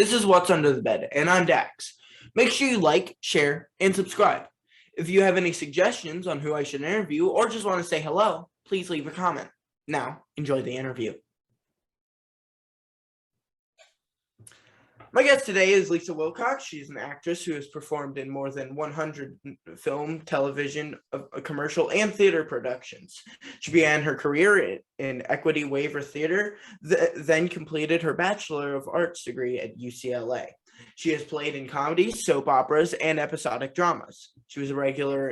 This is What's Under the Bed, and I'm Dax. Make sure you like, share, and subscribe. If you have any suggestions on who I should interview or just want to say hello, please leave a comment. Now, enjoy the interview. My guest today is Lisa Wilcox. She's an actress who has performed in more than 100 film, television, commercial, and theater productions. She began her career in Equity Waiver Theater, then completed her Bachelor of Arts degree at UCLA. She has played in comedies, soap operas, and episodic dramas. She was a regular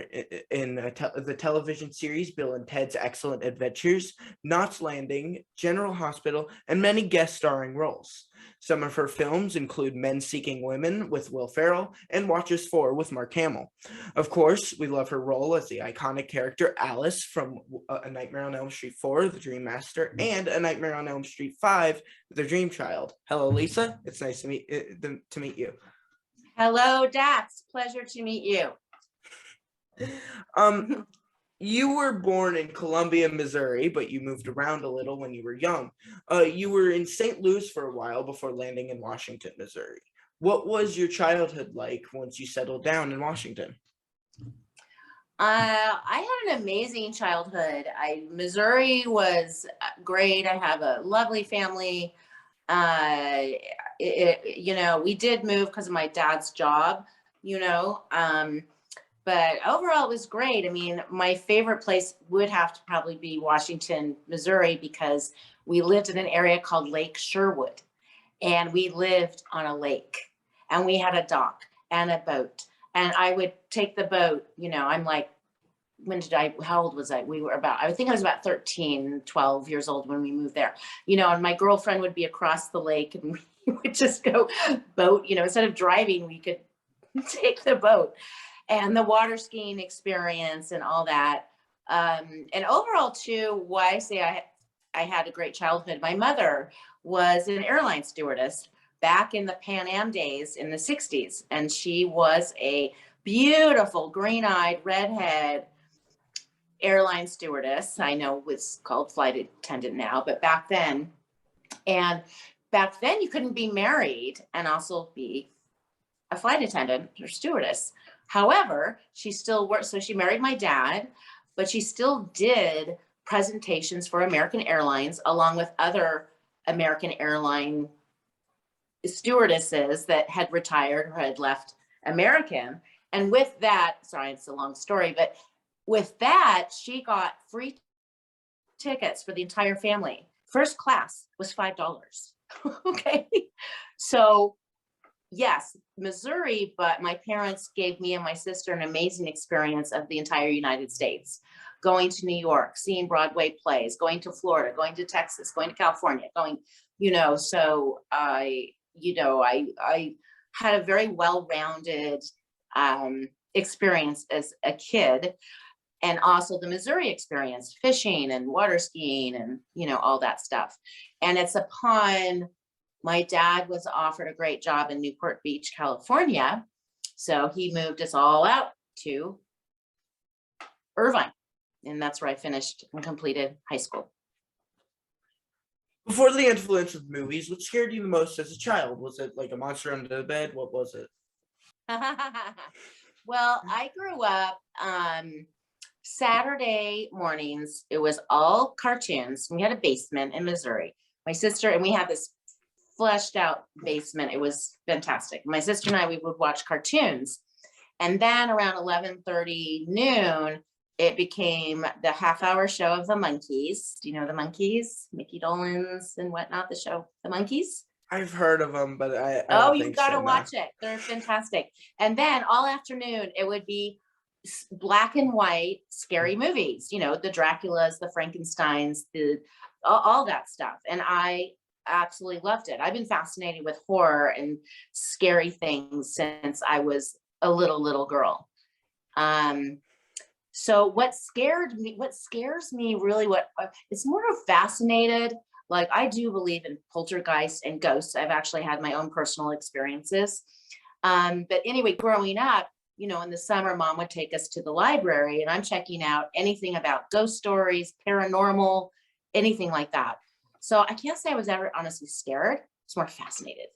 in the television series Bill and Ted's Excellent Adventures, Knots Landing, General Hospital, and many guest starring roles. Some of her films include Men Seeking Women with Will Ferrell and Watches 4 with Mark Hamill. Of course, we love her role as the iconic character Alice from A Nightmare on Elm Street 4, The Dream Master, and A Nightmare on Elm Street 5, The Dream Child. Hello, Lisa. It's nice to meet you. Hello, Dax. Pleasure to meet you. You were born in Columbia, Missouri, but you moved around a little when you were young. You were in St. Louis for a while before landing in Washington, Missouri. What was your childhood like once you settled down in Washington? I had an amazing childhood. Missouri was great. I have a lovely family. We did move because of my dad's job, but overall it was great. I mean, my favorite place would have to probably be Washington, Missouri, because we lived in an area called Lake Sherwood, and we lived on a lake, and we had a dock and a boat, and I would take the boat, I'm like, how old was I? I think I was about 13, 12 years old when we moved there, and my girlfriend would be across the lake, and we would just go boat, instead of driving, we could take the boat. And the water skiing experience and all that. And overall too, why I say I had a great childhood. My mother was an airline stewardess back in the Pan Am days in the 60s. And she was a beautiful green-eyed redhead airline stewardess. I know it's called flight attendant now, but back then you couldn't be married and also be a flight attendant or stewardess. However, she still worked, so she married my dad, but she still did presentations for American Airlines along with other American airline stewardesses that had retired or had left American. And with that, sorry, it's a long story, but with that, she got free tickets for the entire family. First class was $5. Okay. So yes, Missouri, but my parents gave me and my sister an amazing experience of the entire United States. Going to New York, seeing Broadway plays, going to Florida, going to Texas, going to California, so I had a very well-rounded experience as a kid, and also the Missouri experience, fishing and water skiing and, all that stuff. And it's upon my dad was offered a great job in Newport Beach, California. So he moved us all out to Irvine. And that's where I finished and completed high school. Before the influence of movies, what scared you the most as a child? Was it like a monster under the bed? What was it? Well, I grew up Saturday mornings. It was all cartoons. We had a basement in Missouri. My sister, and we had this fleshed out basement. It was fantastic. My sister and I, we would watch cartoons. And then around 11:30 noon, it became the half-hour show of the Monkees. Do you know the Monkees? Mickey Dolenz and whatnot, the show, the Monkees? I've heard of them, but I you've got to watch it. They're fantastic. And then all afternoon, it would be black and white scary movies, the Draculas, the Frankensteins, all that stuff. And I absolutely loved it. I've been fascinated with horror and scary things since I was a little girl. So what scares me really, it's more of fascinated. Like, I do believe in poltergeists and ghosts. I've actually had my own personal experiences. But anyway, growing up, in the summer, Mom would take us to the library, and I'm checking out anything about ghost stories, paranormal, anything like that. So I can't say I was ever honestly scared. It's more fascinated.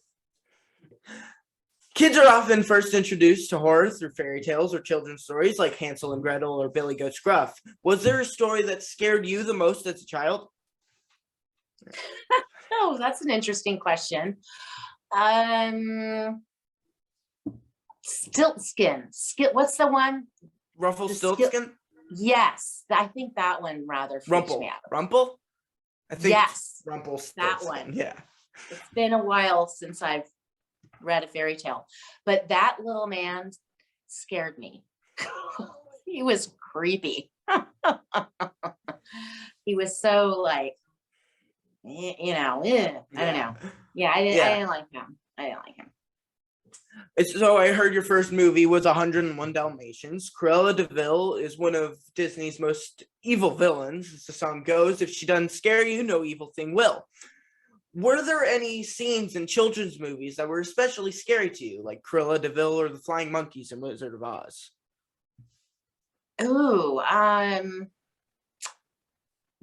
Kids are often first introduced to horror through fairy tales or children's stories like Hansel and Gretel or Billy Goat Gruff. Was there a story that scared you the most as a child? Oh, that's an interesting question. Stiltskin. What's the one? Rumpelstiltskin? Yes, I think that one rather freaks me out. Rumple? I think Yes, Rumpelstiltskin. that one. Yeah. It's been a while since I've read a fairy tale, but that little man scared me. He was creepy. He was so like, I don't know. Yeah, I didn't like him. I didn't like him. So I heard your first movie was 101 Dalmatians. Cruella de Vil is one of Disney's most evil villains. As the song goes, if she doesn't scare you, no evil thing will. Were there any scenes in children's movies that were especially scary to you, like Cruella de Vil or the Flying Monkeys in Wizard of Oz? Ooh,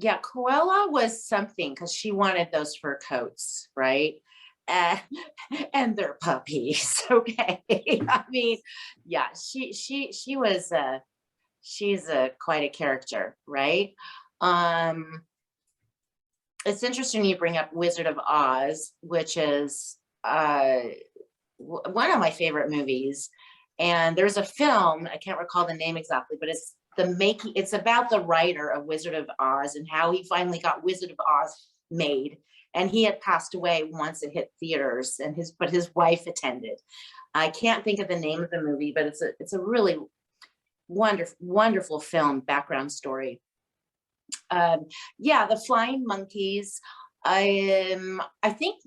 yeah, Cruella was something because she wanted those fur coats, right? And they're puppies. Okay. I mean, yeah, she was she's quite a character, right? It's interesting you bring up Wizard of Oz, which is one of my favorite movies. And there's a film, I can't recall the name exactly, but it's about the writer of Wizard of Oz and how he finally got Wizard of Oz made. And he had passed away once it hit theaters, and his wife attended. I can't think of the name of the movie, but it's a really wonderful film, background story. Yeah, the Flying Monkeys. I think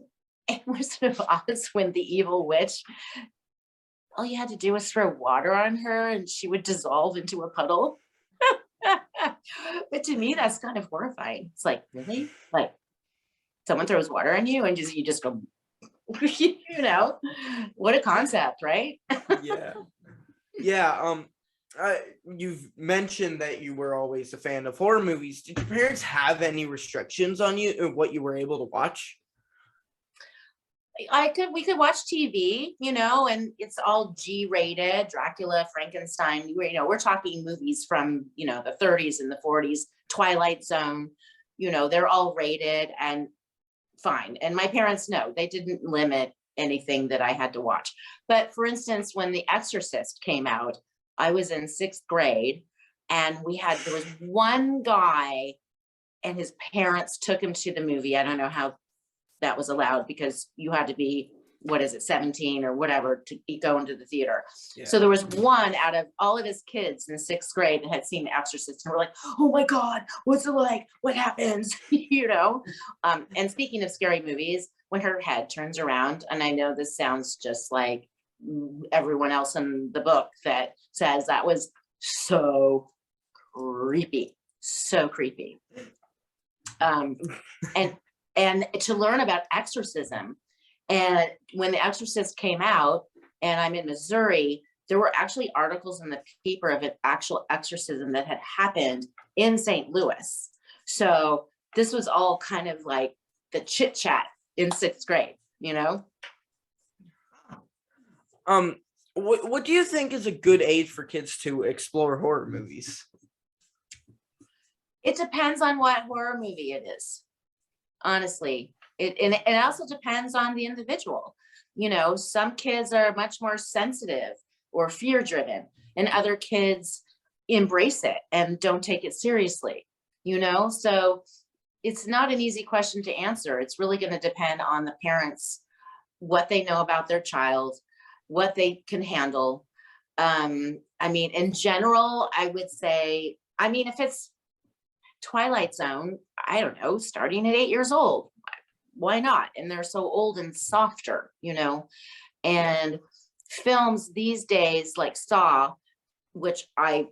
it was Wizard of Oz when the evil witch, all you had to do was throw water on her and she would dissolve into a puddle. But to me, that's kind of horrifying. It's like, really? Like someone throws water on you and you just go, what a concept, right? Yeah. Yeah. You've mentioned that you were always a fan of horror movies. Did your parents have any restrictions on you and what you were able to watch? We could watch TV, and it's all G-rated, Dracula, Frankenstein. We're talking movies from, the 30s and the 40s, Twilight Zone, they're all rated and fine. And my parents, no, they didn't limit anything that I had to watch. But for instance, when The Exorcist came out, I was in 6th grade and there was one guy and his parents took him to the movie. I don't know how that was allowed because you had to be, 17 or whatever to go into the theater. Yeah. So there was one out of all of his kids in 6th grade that had seen The Exorcist and were like, oh my God, what's it like? What happens? And speaking of scary movies, when her head turns around, and I know this sounds just like everyone else in the book that says that was so creepy. And to learn about exorcism, and when The Exorcist came out, and I'm in Missouri, there were actually articles in the paper of an actual exorcism that had happened in St. Louis. So this was all kind of like the chit chat in 6th grade, What do you think is a good age for kids to explore horror movies? It depends on what horror movie it is. Honestly, it also depends on the individual. Some kids are much more sensitive or fear driven, and other kids embrace it and don't take it seriously. So it's not an easy question to answer. It's really going to depend on the parents, what they know about their child, what they can handle. In general, I would say, if it's Twilight Zone, I don't know, starting at 8 years old, why not? And they're so old and softer, and films these days like Saw, which I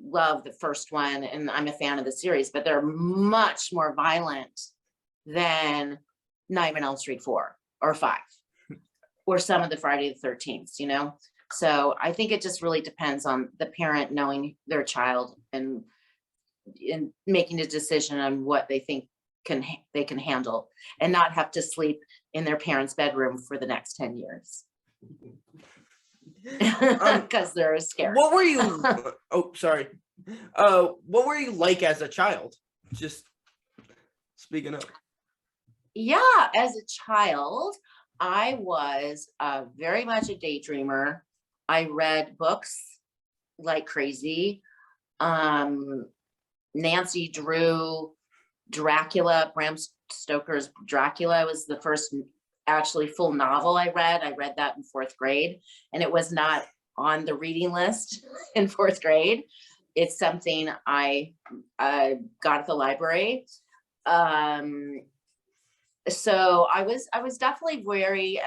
love the first one and I'm a fan of the series, but they're much more violent than Nightmare on Elm Street 4 or 5 or some of the Friday the 13th, So I think it just really depends on the parent knowing their child and making a decision on what they think they can handle and not have to sleep in their parents' bedroom for the next 10 years. because they're scared. What were you? Oh, sorry. What were you like as a child? Just speaking of. Yeah, as a child, I was very much a daydreamer. I read books like crazy. Nancy Drew, Dracula, Bram Stoker's Dracula was the first actually full novel I read. I read that in 4th grade, and it was not on the reading list in 4th grade. It's something I got at the library. So I was definitely very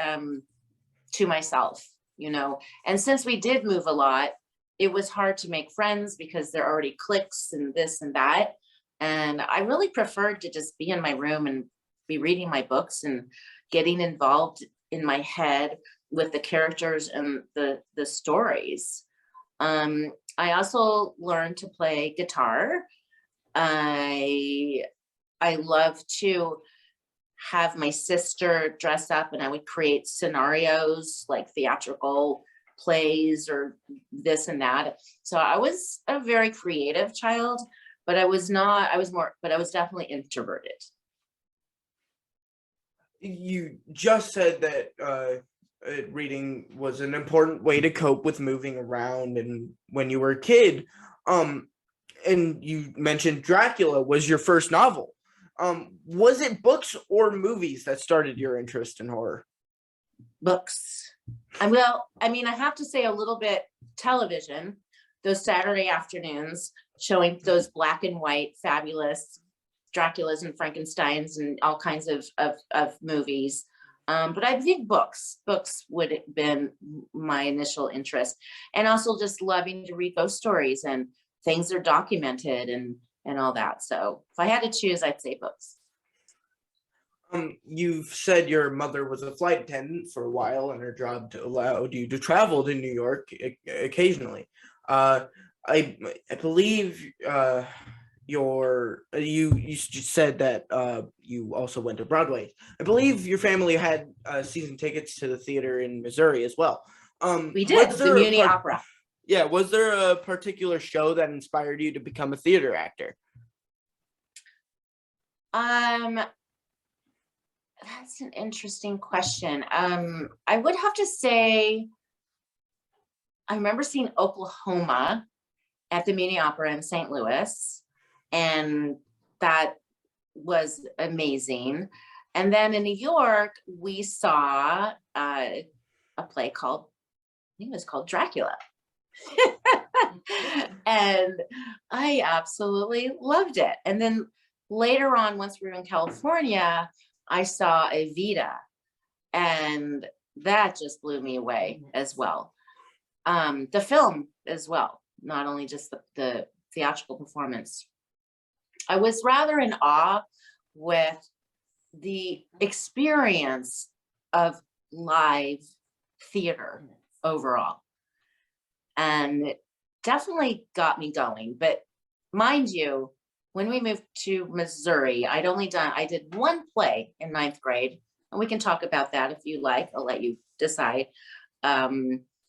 to myself, you know. And since we did move a lot, it was hard to make friends because there are already cliques and this and that. And I really preferred to just be in my room and be reading my books and getting involved in my head with the characters and the stories. I also learned to play guitar. I love to have my sister dress up, and I would create scenarios like theatrical plays or this and that. So I was a very creative child, but I was definitely introverted. You just said that reading was an important way to cope with moving around, and when you were a kid, and you mentioned Dracula was your first novel. Was it books or movies that started your interest in horror? Books. Well, I mean, I have to say a little bit television, those Saturday afternoons showing those black and white fabulous Draculas and Frankensteins and all kinds of movies. But I think books would have been my initial interest, and also just loving to read ghost stories and things that are documented and all that. So if I had to choose, I'd say books. You've said your mother was a flight attendant for a while, and her job allowed you to travel to New York occasionally. I believe you said that you also went to Broadway. I believe your family had season tickets to the theater in Missouri as well. We did, the Muni Opera. Yeah, was there a particular show that inspired you to become a theater actor? That's an interesting question. I would have to say, I remember seeing Oklahoma at the Muni Opera in St. Louis, and that was amazing. And then in New York, we saw a play called, I think it was called Dracula. And I absolutely loved it. And then later on, once we were in California, I saw Evita, and that just blew me away as well. The film as well, not only just the theatrical performance. I was rather in awe with the experience of live theater overall. And it definitely got me going. But mind you, when we moved to Missouri, I did one play in 9th grade, and we can talk about that if you like. I'll let you decide. But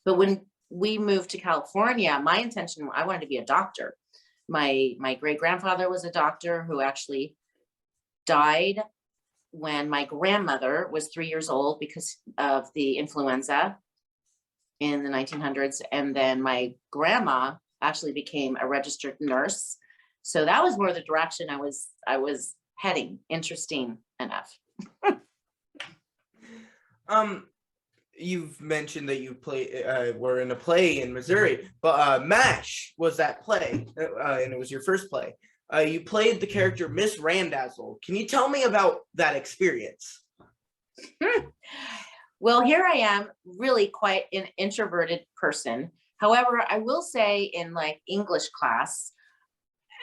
when we moved to California, my intention, I wanted to be a doctor. My great grandfather was a doctor who actually died when my grandmother was 3 years old because of the influenza in the 1900s. And then my grandma actually became a registered nurse. So that was more the direction I was heading. Interesting enough. You've mentioned that you were in a play in Missouri, but MASH was that play, and it was your first play. You played the character Miss Randazzo. Can you tell me about that experience? Well, here I am, really quite an introverted person. However, I will say in like English class,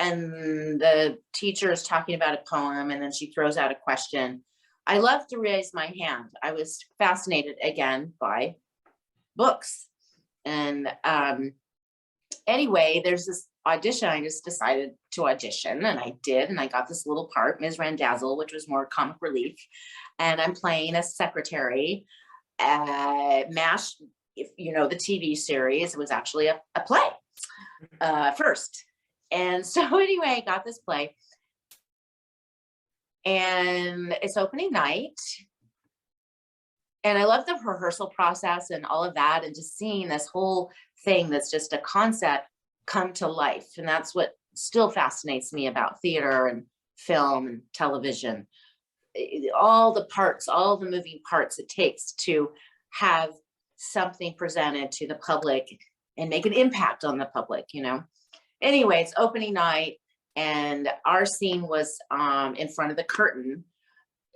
and the teacher is talking about a poem, and then she throws out a question, I love to raise my hand. I was fascinated again by books. And anyway, there's this audition. I just decided to audition, and I did. And I got this little part, Ms. Randazzo, which was more comic relief. And I'm playing a secretary. MASH, if you know the TV series, was actually a play first. And so anyway, I got this play, and it's opening night. And I love the rehearsal process and all of that, and just seeing this whole thing that's just a concept come to life. And that's what still fascinates me about theater and film and television. All the parts, all the moving parts it takes to have something presented to the public and make an impact on the public, you know. Anyway, it's opening night, and our scene was in front of the curtain.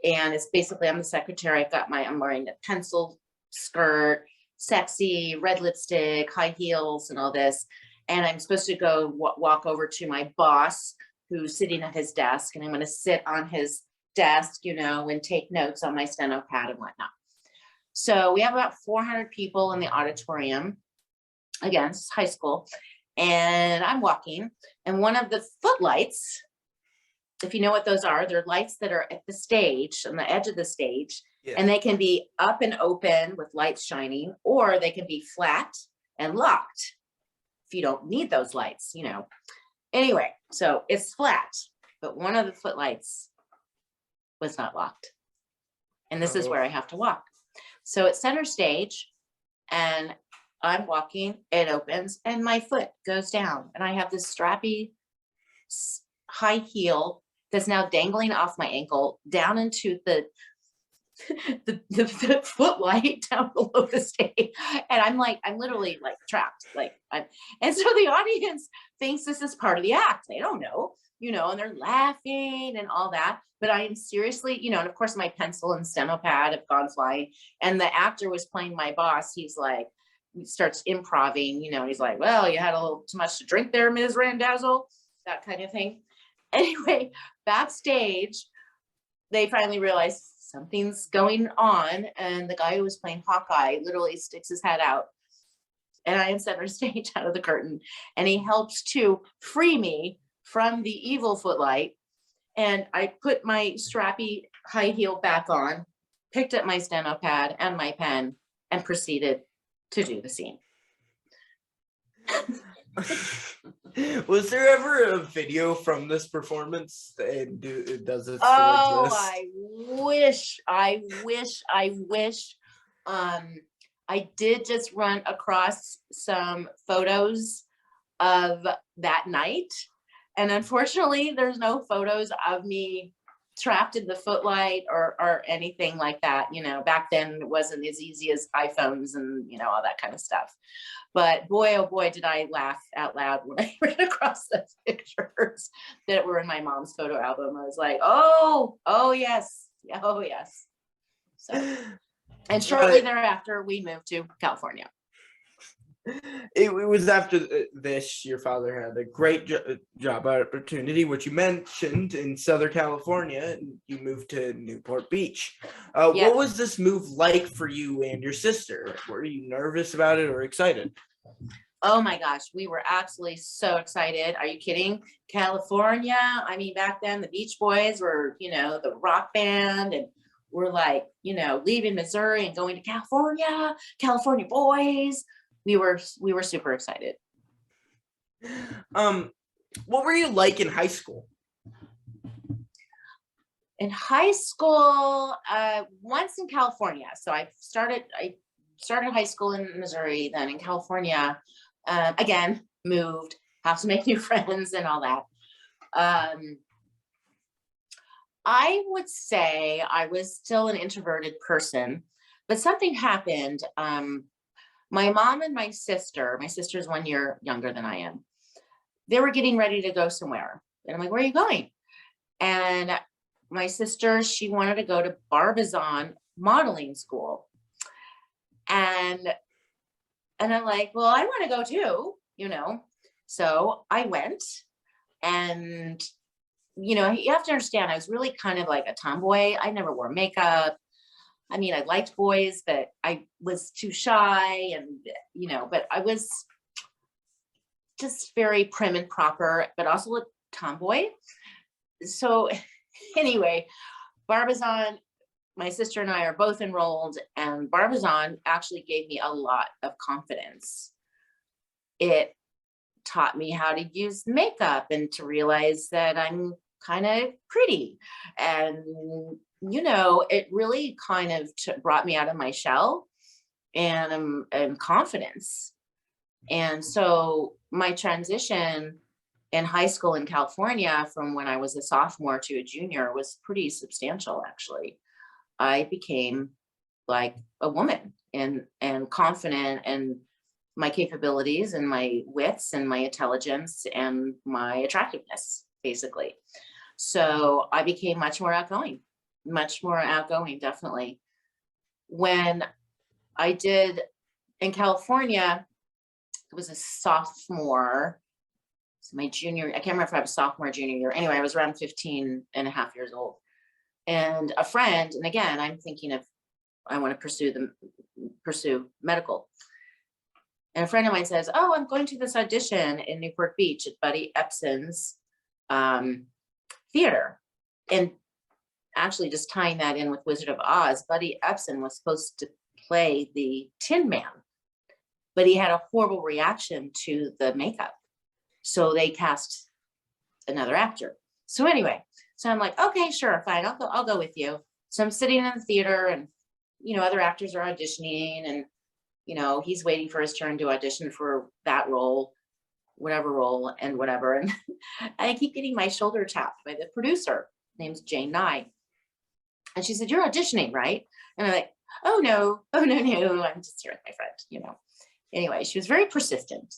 And it's basically, I'm the secretary. I'm wearing a pencil skirt, sexy, red lipstick, high heels, and all this. And I'm supposed to go walk over to my boss, who's sitting at his desk, and I'm going to sit on his desk, you know, and take notes on my steno pad and whatnot. So we have about 400 people in the auditorium. Again, it's high school. And I'm walking, and one of the footlights, if you know what those are, they're lights that are at the stage, on the edge of the stage, Yeah. and they can be up and open with lights shining, or they can be flat and locked if you don't need those lights, you know. Anyway, so it's flat, but one of the footlights was not locked. And this is where I have to walk. So it's center stage, and I'm walking, it opens, and my foot goes down, and I have this strappy high heel that's now dangling off my ankle down into the footlight down below the stage. And I'm literally like trapped. And so the audience thinks this is part of the act. They don't know, you know, and they're laughing and all that. But I am seriously, you know, and of course my pencil and steno pad have gone flying. And the actor was playing my boss. He's like, he starts improvising, you know, he's like, well, you had a little too much to drink there, Ms. Randazzo, that kind of thing. Anyway, backstage, they finally realized something's going on, and the guy who was playing Hawkeye literally sticks his head out, and I am center stage out of the curtain, and he helps to free me from the evil footlight. And I put my strappy high heel back on, picked up my steno pad and my pen, and proceeded to do the scene. Was there ever a video from this performance? And does it still Oh, exist? I wish. I did just run across some photos of that night. And unfortunately, there's no photos of me trapped in the footlight or anything like that. You know, back then it wasn't as easy as iPhones and, you know, all that kind of stuff. But boy, oh boy, did I laugh out loud when I ran across those pictures that were in my mom's photo album. I was like, oh yes. Oh yes. So, and shortly thereafter, we moved to California. It was after this, your father had a great job opportunity, which you mentioned, in Southern California, and you moved to Newport Beach. Yeah. What was this move like for you and your sister? Were you nervous about it or excited? Oh my gosh, we were absolutely so excited. Are you kidding? California. I mean, back then the Beach Boys were, you know, the rock band, and we're like, you know, leaving Missouri and going to California boys. We were super excited. What were you like in high school? In high school, once in California. So I started high school in Missouri, then in California. Again, moved, have to make new friends and all that. I would say I was still an introverted person, but something happened. My mom and my sister's 1 year younger than I am. They were getting ready to go somewhere. And I'm like, where are you going? And my sister, she wanted to go to Barbizon modeling school. And I'm like, well, I want to go too, you know? So I went, and, you know, you have to understand, I was really kind of like a tomboy. I never wore makeup. I mean, I liked boys, but I was too shy, and, you know, but I was just very prim and proper, but also a tomboy. So anyway, Barbizon, my sister and I are both enrolled, and Barbizon actually gave me a lot of confidence. It taught me how to use makeup and to realize that I'm kind of pretty. And, you know, it really kind of brought me out of my shell and confidence. And so my transition in high school in California from when I was a sophomore to a junior was pretty substantial, actually. I became like a woman and confident in my capabilities and my wits and my intelligence and my attractiveness, basically. So I became much more outgoing, definitely. When I did in California, it was a sophomore, so my junior, I can't remember if I was sophomore or junior year. Anyway, I was around 15 and a half years old. And a friend, and again, I'm thinking of, I want to pursue medical. And a friend of mine says, oh, I'm going to this audition in Newport Beach at Buddy Ebsen's theater. And actually just tying that in with Wizard of Oz, Buddy Ebsen was supposed to play the Tin Man, but he had a horrible reaction to the makeup. So they cast another actor. So anyway, so I'm like, okay, sure, fine, I'll go with you. So I'm sitting in the theater and, you know, other actors are auditioning and, you know, he's waiting for his turn to audition for that role, whatever role and whatever. And I keep getting my shoulder tapped by the producer, name's Jane Nye. And she said, you're auditioning, right? And I'm like, oh no, I'm just here with my friend, you know. Anyway, she was very persistent.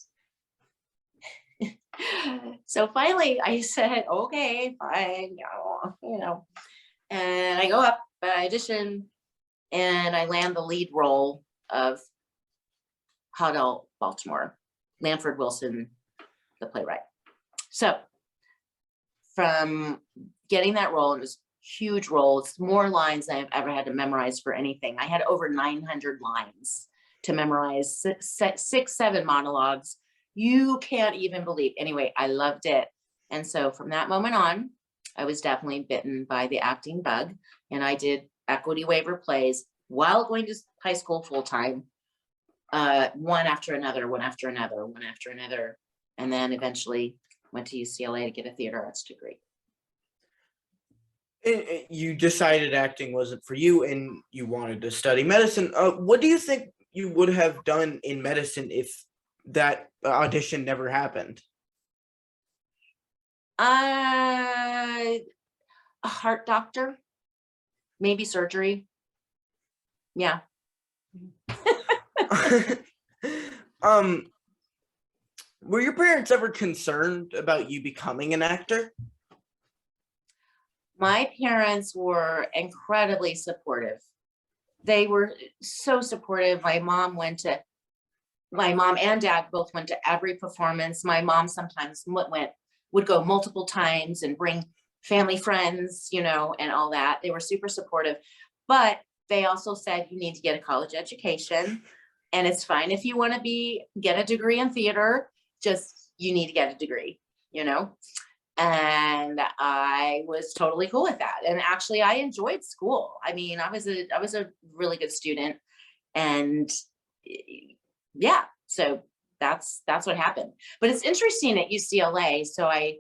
So finally I said, okay, fine, you know, and I go up, I audition, and I land the lead role of Howdell Baltimore, Lanford Wilson, the playwright. So from getting that role, it was a huge role. It's more lines than I've ever had to memorize for anything. I had over 900 lines to memorize, six, 7 monologues. You can't even believe. Anyway, I loved it. And so from that moment on, I was definitely bitten by the acting bug. And I did equity waiver plays while going to high school full time, one after another. And then eventually went to UCLA to get a theater arts degree. You decided acting wasn't for you and you wanted to study medicine. What do you think you would have done in medicine if that audition never happened? A heart doctor, maybe surgery. Yeah. Were your parents ever concerned about you becoming an actor? My parents were incredibly supportive. They were so supportive. My mom and dad both went to every performance. My mom sometimes would go multiple times and bring family friends, you know, and all that. They were super supportive, but they also said you need to get a college education, and it's fine if you want to get a degree in theater, just you need to get a degree, you know. And I was totally cool with that. And actually I enjoyed school. I mean, I was a really good student, and yeah, so that's what happened. But it's interesting at UCLA. So I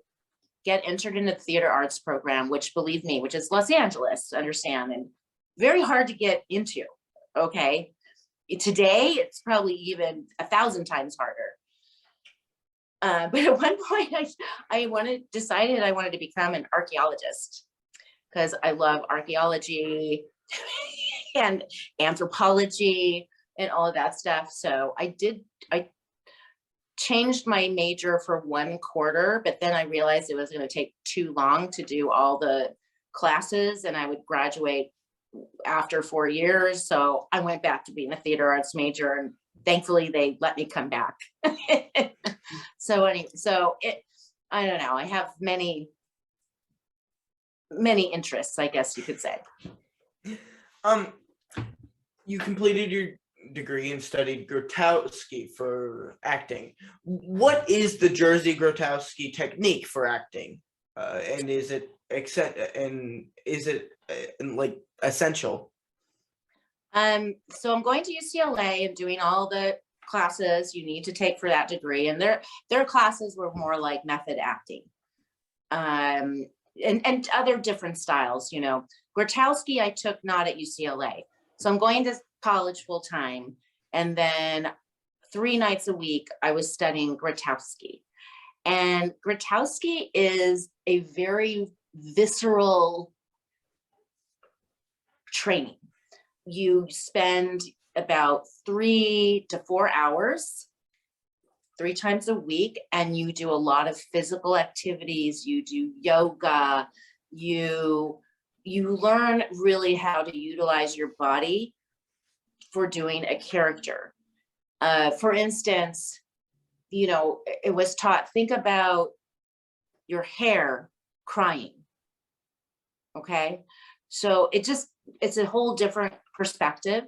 get entered into the theater arts program, which, believe me, which is Los Angeles, understand, and very hard to get into. Okay. Today, it's probably even 1,000 times harder. But at one point I decided I wanted to become an archaeologist because I love archaeology and anthropology and all of that stuff. So I changed my major for 1 quarter, but then I realized it was going to take too long to do all the classes, and I would graduate after 4 years. So I went back to being a theater arts major, and thankfully they let me come back. So anyway, I don't know. I have many interests, I guess you could say. You completed your degree and studied Grotowski for acting. What is the Jersey Grotowski technique for acting? And is it and is it like essential? So I'm going to UCLA and doing all the classes you need to take for that degree. And their classes were more like method acting. And other different styles, you know. Grotowski I took not at UCLA. So I'm going to college full time. And then 3 nights a week, I was studying Grotowski. And Grotowski is a very visceral training. You spend about 3 to 4 hours 3 times a week, and you do a lot of physical activities. You do yoga. You learn really how to utilize your body for doing a character. For instance, you know, it was taught, think about your hair crying. Okay. So it's a whole different perspective.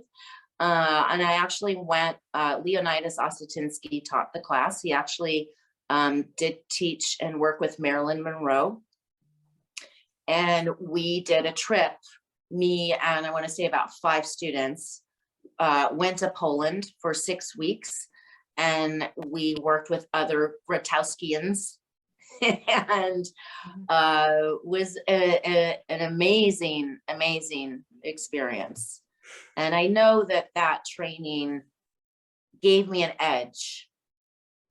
And I actually went, Leonidas Ostatinsky taught the class. He actually did teach and work with Marilyn Monroe. And we did a trip, me and I want to say about 5 students, went to Poland for 6 weeks. And we worked with other Grotowskians and was an amazing, amazing experience. And I know that that training gave me an edge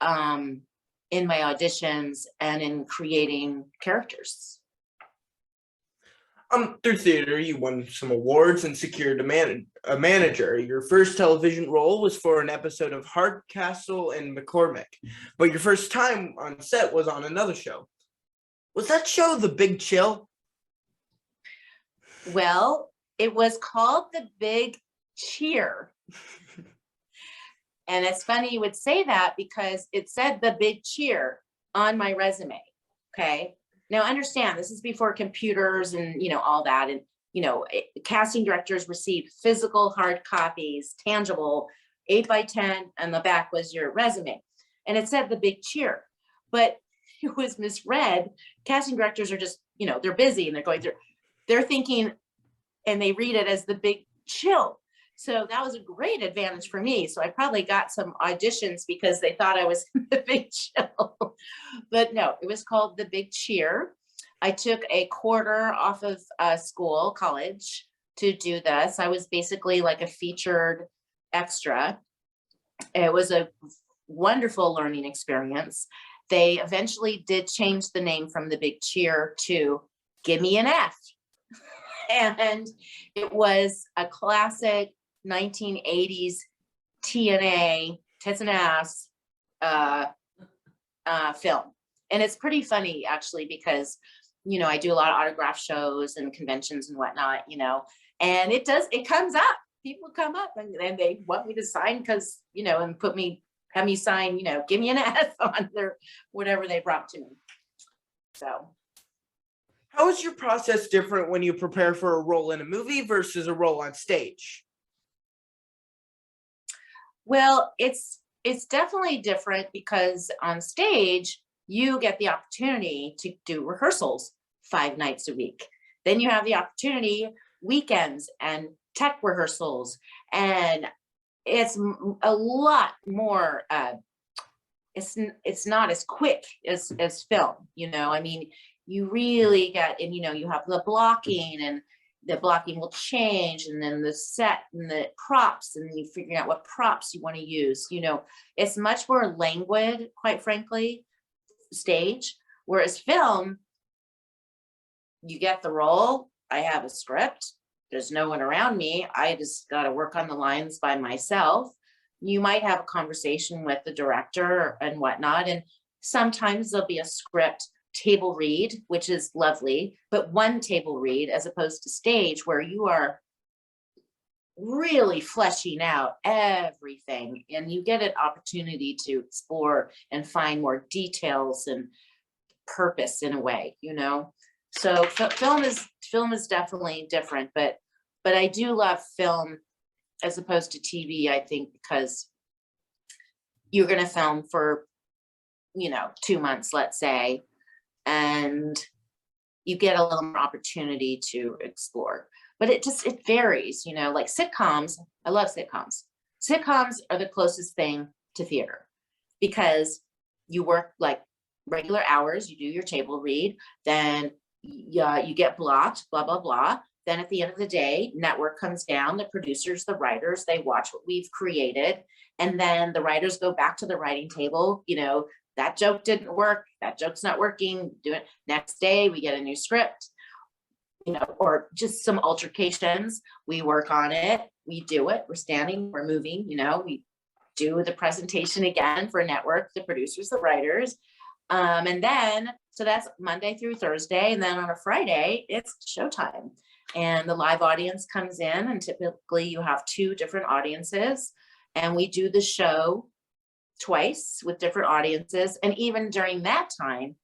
in my auditions and in creating characters. Through theater, you won some awards and secured a manager. Your first television role was for an episode of Hardcastle and McCormick, but your first time on set was on another show. Was that show The Big Chill? Well, it was called The Big Cheer. And it's funny you would say that because it said The Big Cheer on my resume. Okay. Now understand, this is before computers and, you know, all that. And, you know, casting directors received physical hard copies, tangible 8x10, and the back was your resume. And it said The Big Cheer, but it was misread. Casting directors are just, you know, they're busy and they're going through, they're thinking, and they read it as The Big Chill. So that was a great advantage for me. So I probably got some auditions because they thought I was in The Big Chill. But no, it was called The Big Cheer. I took a quarter off of college to do this. I was basically like a featured extra. It was a wonderful learning experience. They eventually did change the name from The Big Cheer to Give Me an F. And it was a classic 1980s TNA, tits and ass film. And it's pretty funny actually, because, you know, I do a lot of autograph shows and conventions and whatnot, you know, and it comes up. People come up and they want me to sign because, you know, and have me sign, you know, give me an F on their, whatever they brought to me. So. How is your process different when you prepare for a role in a movie versus a role on stage? Well, it's definitely different because on stage, you get the opportunity to do rehearsals 5 nights a week. Then you have the opportunity weekends and tech rehearsals, and it's a lot more, it's not as quick as film, you know. I mean, you really get, and you know, you have the blocking, and the blocking will change, and then the set and the props, and you figuring out what props you want to use. You know, it's much more languid, quite frankly, stage. Whereas film, you get the role, I have a script, there's no one around me, I just got to work on the lines by myself. You might have a conversation with the director and whatnot, and sometimes there'll be a script table read, which is lovely, but one table read as opposed to stage where you are really fleshing out everything, and you get an opportunity to explore and find more details and purpose in a way, you know. So film is definitely different, but I do love film as opposed to TV, I think, because you're going to film for, you know, 2 months, let's say, and you get a little more opportunity to explore. But it varies, you know, like sitcoms. I love sitcoms. Sitcoms are the closest thing to theater because you work like regular hours, you do your table read, then you get blocked, blah, blah, blah. Then at the end of the day, network comes down, the producers, the writers, they watch what we've created. And then the writers go back to the writing table, you know, that joke didn't work, that joke's not working, do it. Next day, we get a new script, you know, or just some altercations. We work on it, we do it, we're standing, we're moving, you know, we do the presentation again for network, the producers, the writers. And then, so that's Monday through Thursday. And then on a Friday, it's showtime. And the live audience comes in, and typically you have 2 different audiences. And we do the show twice with different audiences. And even during that time,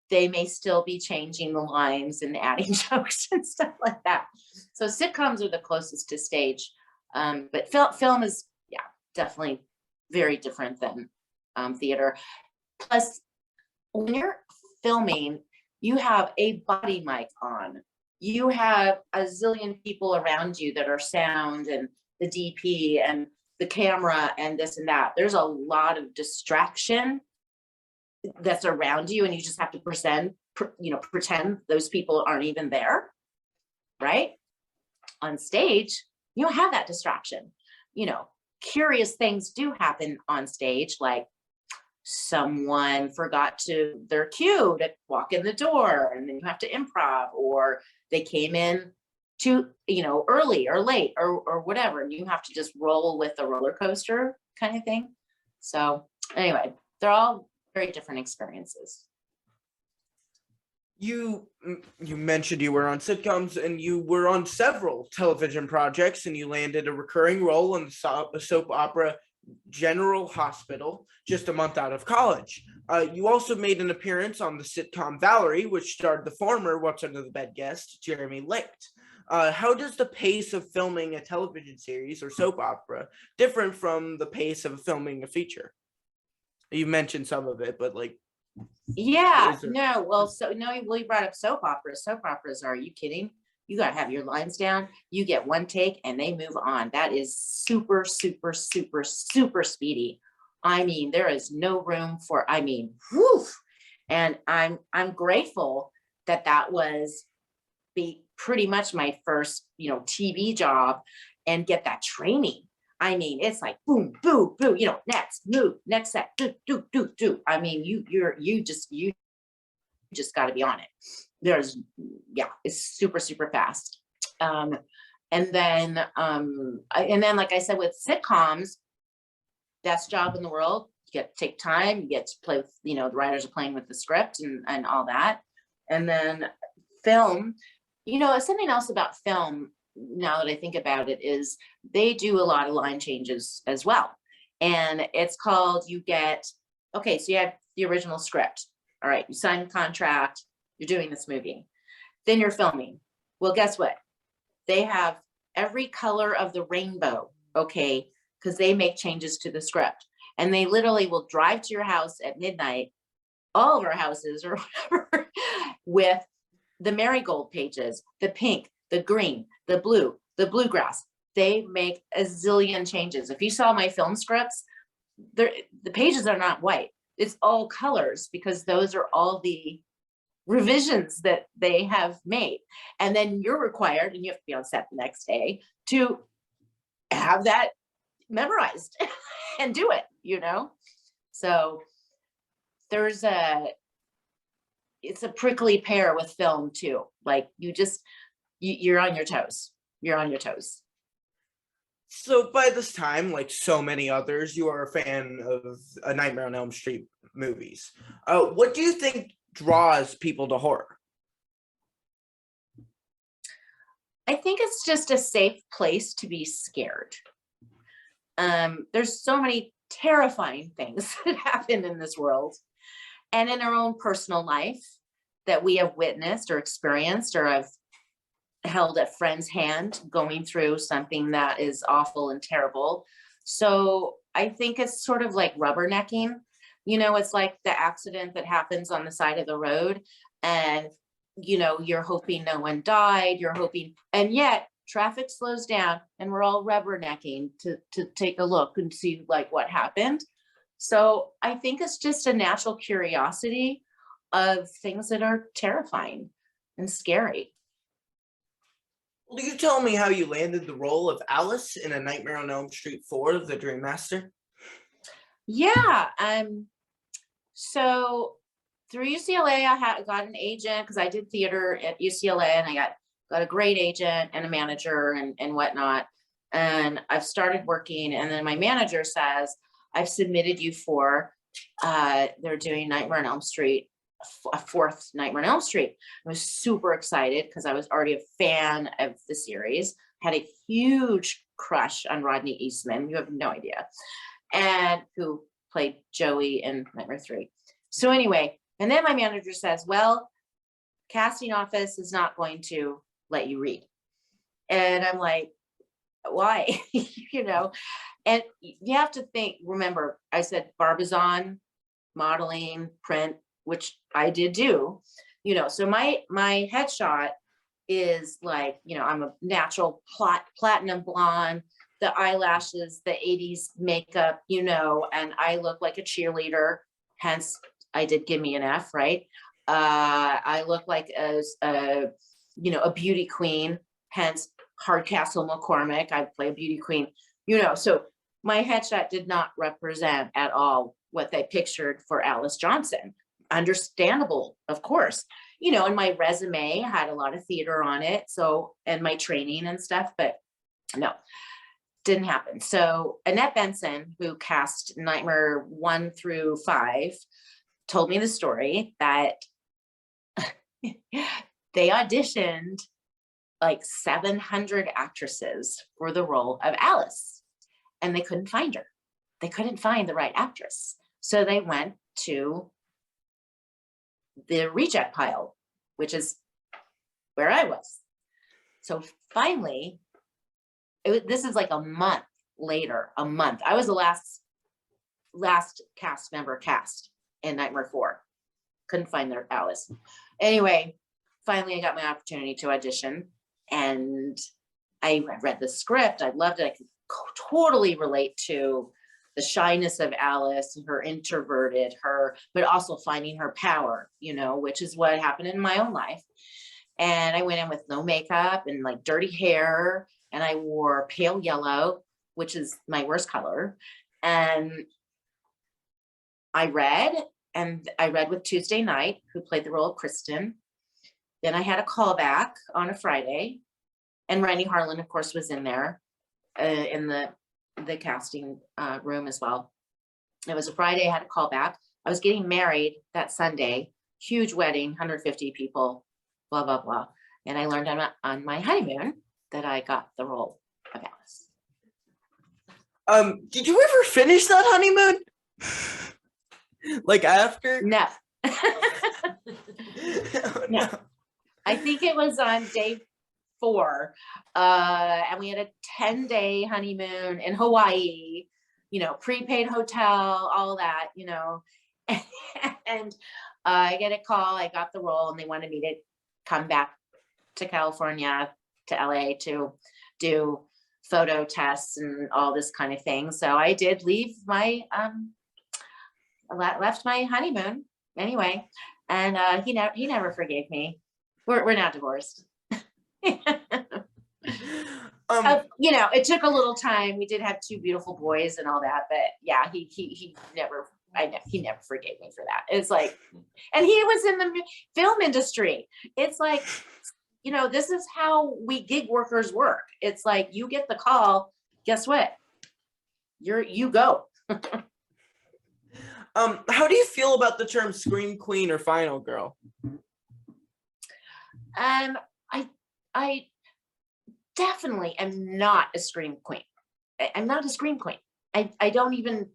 they may still be changing the lines and adding jokes and stuff like that. So sitcoms are the closest to stage. But film is, yeah, definitely very different than theater. Plus, when you're filming, you have a body mic on. You have a zillion people around you that are sound and the DP and the camera and this and that. There's a lot of distraction that's around you, and you just have to pretend those people aren't even there, right? On stage, you don't have that distraction. You know, curious things do happen on stage, like someone forgot their cue to walk in the door, and then you have to improv, or they came in too, you know, early or late or whatever, and you have to just roll with the roller coaster kind of thing. So anyway, they're all very different experiences. You mentioned you were on sitcoms, and you were on several television projects, and you landed a recurring role in the soap opera General Hospital just a month out of college. You also made an appearance on the sitcom Valerie, which starred the former What's Under the Bed guest, Jeremy Licht. How does the pace of filming a television series or soap opera different from the pace of filming a feature? You mentioned some of it, but like, yeah, no, well, so no, you brought up soap operas. Soap operas, are you kidding? You got to have your lines down. You get one take and they move on. That is super, super, super, super speedy. I mean, there is no room for, I mean, whew. And I'm grateful that was pretty much my first, you know, TV job, and get that training. I mean, it's like boom, boom, boom, you know, next move, next set, do. I mean, you just got to be on it. It's super, super fast. And then like I said, with sitcoms, best job in the world. You get to take time, you get to play with, you know, the writers are playing with the script and all that. And then film, you know, something else about film, now that I think about it, is they do a lot of line changes as well. And it's called, okay, so you have the original script. All right, you sign a contract, you're doing this movie. Then you're filming. Well, guess what? They have every color of the rainbow, okay, because they make changes to the script. And they literally will drive to your house at midnight, all of our houses or whatever, with the marigold pages, the pink, the green, the blue, the bluegrass. They make a zillion changes. If you saw my film scripts, the pages are not white. It's all colors, because those are all the revisions that they have made. And then you're required, and you have to be on set the next day to have that memorized and do it, you know? So it's a prickly pear with film too. Like you're on your toes. You're on your toes. So by this time, like so many others, you are a fan of A Nightmare on Elm Street movies. What do you think draws people to horror? I think it's just a safe place to be scared. There's so many terrifying things that happen in this world and in our own personal life that we have witnessed or experienced, or have held a friend's hand going through something that is awful and terrible. So I think it's sort of like rubbernecking. You know, it's like the accident that happens on the side of the road, and you know, you're hoping no one died, you're hoping, and yet traffic slows down and we're all rubbernecking to take a look and see like what happened. So I think it's just a natural curiosity of things that are terrifying and scary. Will you tell me how you landed the role of Alice in A Nightmare on Elm Street 4, The Dream Master? Yeah. So through UCLA, I got an agent because I did theater at UCLA, and I got a great agent and a manager and whatnot. And I've started working, and then my manager says, I've submitted you for, they're doing Nightmare on Elm Street, a fourth Nightmare on Elm Street. I was super excited because I was already a fan of the series, had a huge crush on Rodney Eastman, you have no idea, and who played Joey in Nightmare 3. So anyway, and then my manager says, well, casting office is not going to let you read. And I'm like, why? You know, and you have to remember, I said Barbizon, modeling, print, which I did do, you know, so my headshot is like, you know, I'm a natural platinum blonde, the eyelashes, the 80s makeup, you know, and I look like a cheerleader, hence I did Give Me an F, right? I look like a you know, a beauty queen, hence Hardcastle McCormick, I play a beauty queen, you know, so my headshot did not represent at all what they pictured for Alice Johnson. Understandable, of course, you know, and my resume had a lot of theater on it, so, and my training and stuff, but no, didn't happen. So Annette Benson, who cast Nightmare 1 through 5, told me the story that they auditioned like 700 actresses for the role of Alice, and they couldn't find her. They couldn't find the right actress. So they went to the reject pile, which is where I was. So finally, this is like a month later, I was the last cast member cast in Nightmare 4. Couldn't find their Alice. Anyway, finally I got my opportunity to audition, and I read the script. I loved it. I could totally relate to the shyness of Alice, her introverted, but also finding her power, you know, which is what happened in my own life. And I went in with no makeup and like dirty hair, and I wore pale yellow, which is my worst color. And I read with Tuesday Night, who played the role of Kristen. Then I had a callback on a Friday, and Renny Harlin, of course, was in there in the casting room as well. It was a Friday, I had a callback. I was getting married that Sunday, huge wedding, 150 people, blah, blah, blah. And I learned on my honeymoon that I got the role of Alice. Did you ever finish that honeymoon? Like after? No. Oh, No. I think it was on day 4, and we had a 10-day honeymoon in Hawaii, you know, prepaid hotel, all that, you know. And I get a call, I got the role, and they wanted me to come back to California, to LA, to do photo tests and all this kind of thing. So I did leave my left my honeymoon anyway, and he never forgave me. We're now divorced. You know, it took a little time. We did have 2 beautiful boys and all that, but yeah, he never forgave me for that. It's like, and he was in the film industry. It's like, you know, this is how we gig workers work. It's like, you get the call, guess what? You go. How do you feel about the term scream queen or final girl? I definitely am not a scream queen. I'm not a scream queen. I don't even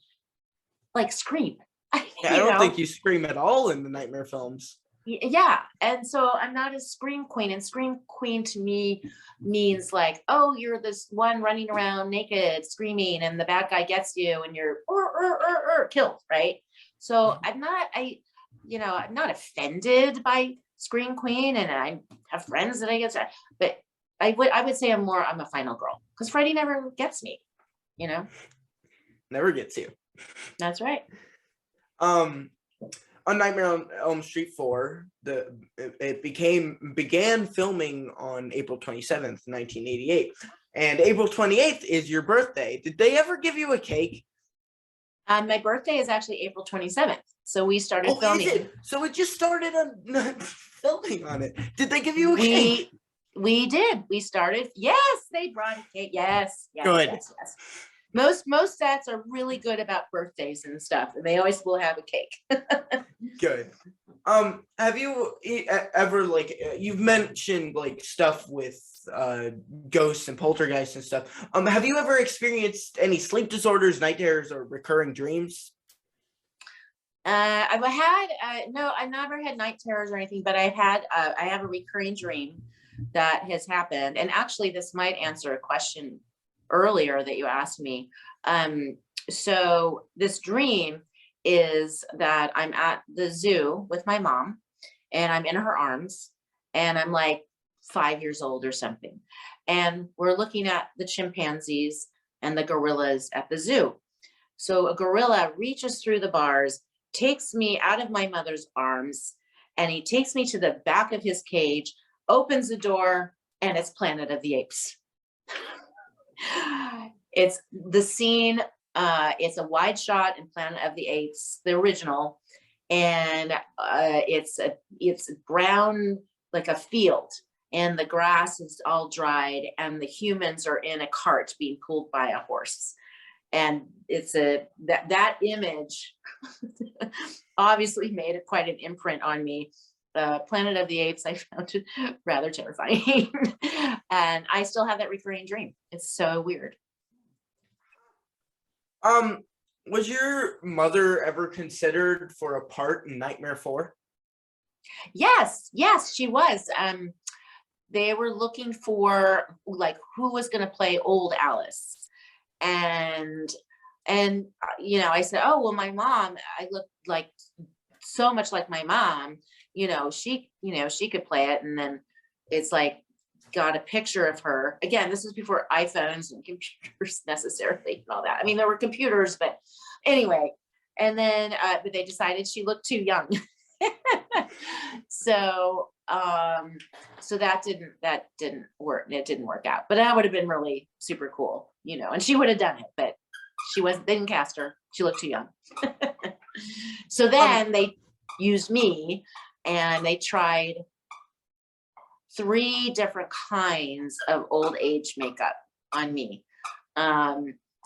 like scream. Yeah, I don't think you scream at all in the Nightmare films. Yeah, and so I'm not a scream queen, and scream queen to me means like, oh, you're this one running around naked screaming, and the bad guy gets you, and you're killed, right? So I'm not offended by screen queen, and I have friends that I get to, but I would say I'm a final girl, because Freddy never gets me, you know. Never gets you. That's right. On Nightmare on Elm Street 4, it began filming on April 27th, 1988. And April 28th is your birthday. Did they ever give you a cake? My birthday is actually April 27th. So we started filming. Is it? So it just started on filming on it. Did they give you a cake? We did. We started. Yes, they brought a cake. Yes. Good. Yes. Most sets are really good about birthdays and stuff, and they always will have a cake. Good. Have you ever, like, you've mentioned like stuff with ghosts and poltergeists and stuff. Have you ever experienced any sleep disorders, night terrors, or recurring dreams? I've had no, I never had night terrors or anything, but I have a recurring dream that has happened. And actually, this might answer a question earlier that you asked me. So this dream is that I'm at the zoo with my mom, and I'm in her arms, and I'm like 5 years old or something. And we're looking at the chimpanzees and the gorillas at the zoo. So a gorilla reaches through the bars, takes me out of my mother's arms, and he takes me to the back of his cage, opens the door, and it's Planet of the Apes. It's the scene, it's a wide shot in Planet of the Apes, the original, and it's brown, like a field, and the grass is all dried, and the humans are in a cart being pulled by a horse. And it's that image obviously made it quite an imprint on me. Planet of the Apes, I found it rather terrifying. And I still have that recurring dream. It's so weird. Was your mother ever considered for a part in Nightmare 4? Yes, she was. They were looking for, like, who was going to play old Alice. And you know, I said, oh, well, my mom, I look like so much like my mom, she could play it. And then it's like, got a picture of her. Again, this is before iPhones and computers necessarily and all that. I mean, there were computers, but anyway. And then, but they decided she looked too young. So that didn't work. It didn't work out, but that would have been really super cool, and she would have done it, but they didn't cast her. She looked too young. So then they used me, and they tried 3 different kinds of old age makeup on me.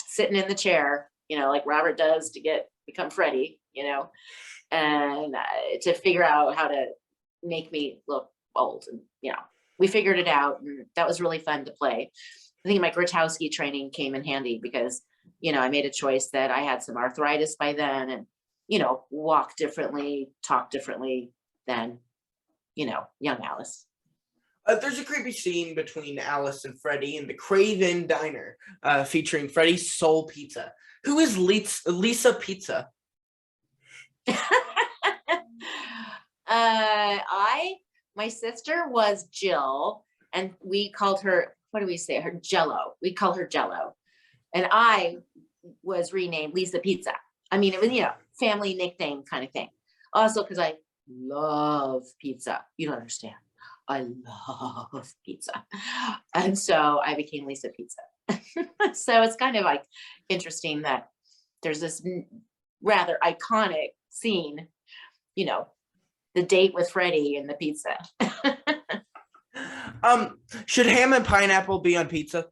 Sitting in the chair, like Robert does to become Freddy, and to figure out how to make me look old. And, we figured it out, and that was really fun to play. I think my Grotowski training came in handy because, I made a choice that I had some arthritis by then, and, walk differently, talk differently than, young Alice. There's a creepy scene between Alice and Freddy in the Craven Diner, featuring Freddy's Soul Pizza. Who is Lisa Pizza? My sister was Jill, and we called her, what do we say? Her Jello. We call her Jello. And I was renamed Lisa Pizza. I mean, it was, family nickname kind of thing. Also, because I love pizza. You don't understand. I love pizza. And so I became Lisa Pizza. So it's kind of like interesting that there's this rather iconic scene, the date with Freddy and the pizza. Should ham and pineapple be on pizza?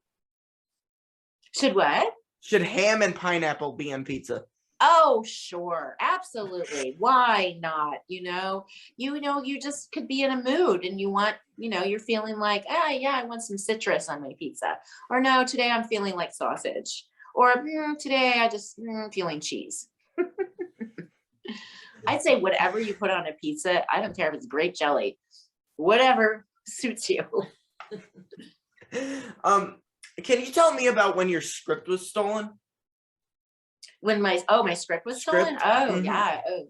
Should what? Should ham and pineapple be on pizza? Oh, sure. Absolutely. Why not? You just could be in a mood and you want, you're feeling like, yeah, I want some citrus on my pizza. Or no, today I'm feeling like sausage. Or today I just feeling cheese. I'd say whatever you put on a pizza, I don't care if it's grape jelly, whatever suits you. Can you tell me about when your script was stolen? When my script was stolen? Oh, yeah. Oh,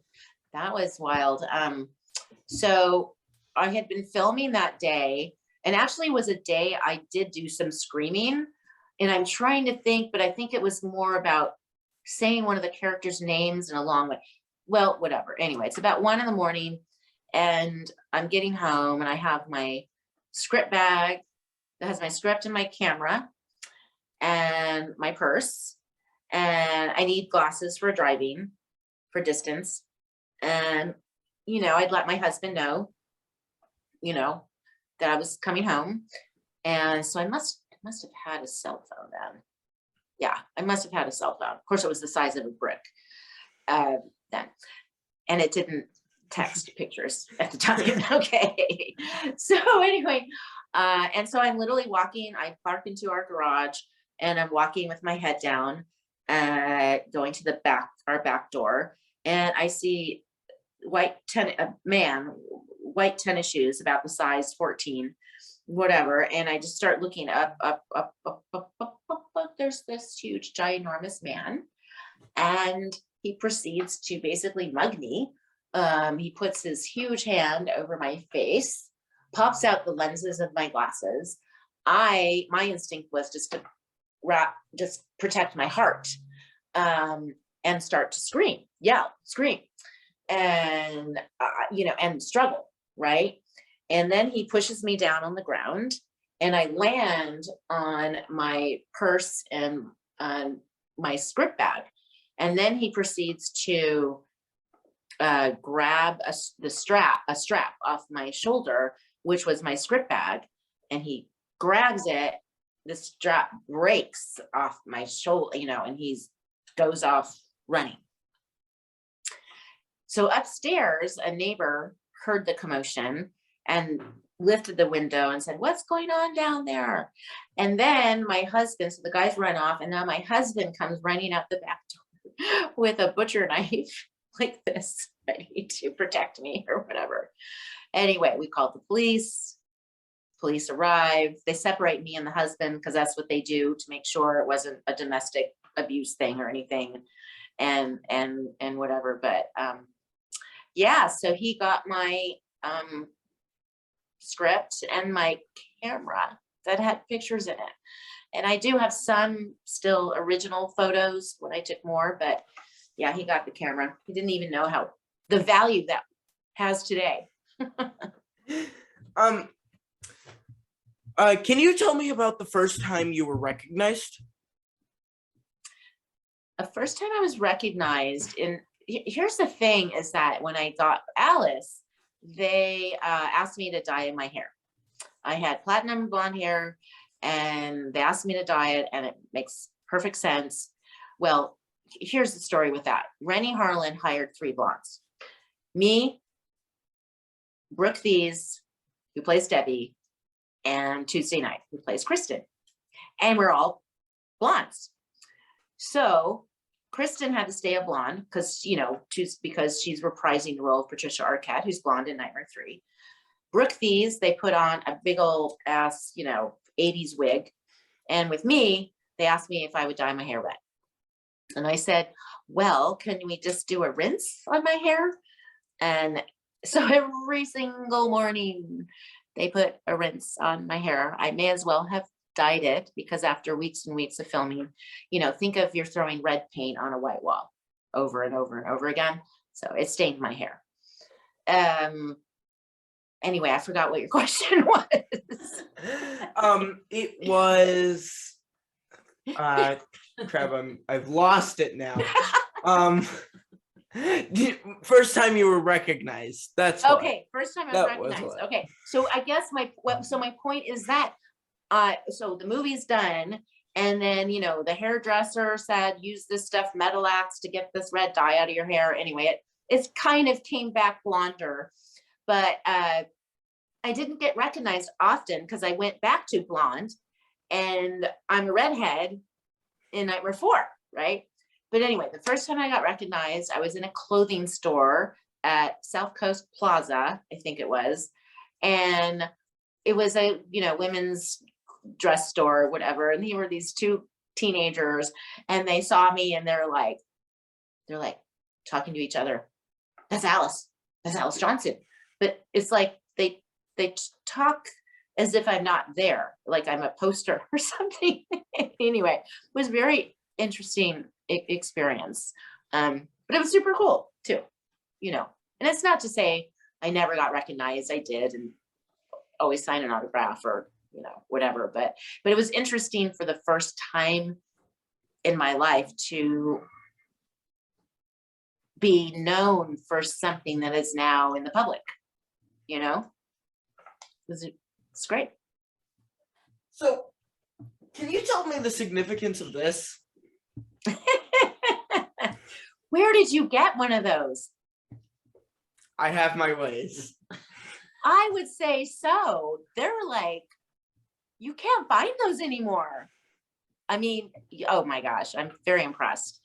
that was wild. So I had been filming that day, and actually it was a day I did do some screaming, and I'm trying to think, but I think it was more about saying one of the characters' names in a long way. Well, whatever. Anyway, it's about 1 a.m, and I'm getting home, and I have my script bag that has my script and my camera and my purse, and I need glasses for driving for distance. And, I'd let my husband know, that I was coming home. And so I must have had a cell phone then. Yeah, I must have had a cell phone. Of course, it was the size of a brick then. And it didn't text pictures at the time. Okay. So anyway, and so I'm literally walking, I park into our garage, and I'm walking with my head down, going to our back door, and I see white tennis shoes about the size 14, whatever. And I just start looking up. There's this huge, ginormous man, and he proceeds to basically mug me. He puts his huge hand over my face, pops out the lenses of my glasses. My instinct was just to protect my heart, and start to scream, yell, scream, and and struggle, right? And then he pushes me down on the ground, and I land on my purse and my script bag. And then he proceeds to grab a strap off my shoulder, which was my script bag, and he grabs it. The strap breaks off my shoulder, and he goes off running. So upstairs, a neighbor heard the commotion and lifted the window and said, "What's going on down there?" And then my husband, so the guys run off, and now my husband comes running out the back door with a butcher knife like this, ready to protect me or whatever. Anyway, we called the police. Police arrive. They separate me and the husband because that's what they do to make sure it wasn't a domestic abuse thing or anything, and whatever. But yeah, so he got my script and my camera that had pictures in it. And I do have some still original photos when I took more, but yeah, he got the camera. He didn't even know how the value that has today. Can you tell me about the first time you were recognized? The first time I was recognized here's the thing, is that when I got Alice, they asked me to dye my hair. I had platinum blonde hair, and they asked me to dye it, and it makes perfect sense. Well, here's the story with that. Renny Harlin hired 3 blondes. Me, Brooke Thies, who plays Debbie, and Tuesday Night, who plays Kristen. And we're all blondes. So Kristen had to stay a blonde because, because she's reprising the role of Patricia Arquette, who's blonde in Nightmare 3. Brooke Thies, they put on a big old ass, 80s wig. And with me, they asked me if I would dye my hair red. And I said, well, can we just do a rinse on my hair? And so every single morning, they put a rinse on my hair. I may as well have dyed it, because after weeks and weeks of filming, think of you're throwing red paint on a white wall over and over and over again. So it stained my hair. Anyway, I forgot what your question was. It was crap, I've lost it now. First time you were recognized. That's okay. First time I was recognized. Okay, so I guess my point is that so the movie's done, and then the hairdresser said use this stuff Metalax to get this red dye out of your hair. Anyway, it kind of came back blonder, but I didn't get recognized often because I went back to blonde, and I'm a redhead in Nightmare 4, right? But anyway, the first time I got recognized, I was in a clothing store at South Coast Plaza, I think it was. And it was a, women's dress store or whatever. And they were these 2 teenagers, and they saw me, and they're like talking to each other. That's Alice Johnson. But it's like, they talk as if I'm not there, like I'm a poster or something. Anyway, it was very interesting experience. But it was super cool too, you know. And it's not to say I never got recognized. I did, and always sign an autograph or, you know, whatever. But it was interesting for the first time in my life to be known for something that is now in the public, you know. It's great. So, can you tell me the significance of this? Where did you get one of those? I have my ways. I would say so. They're like, you can't find those anymore. I mean, oh my gosh, I'm very impressed.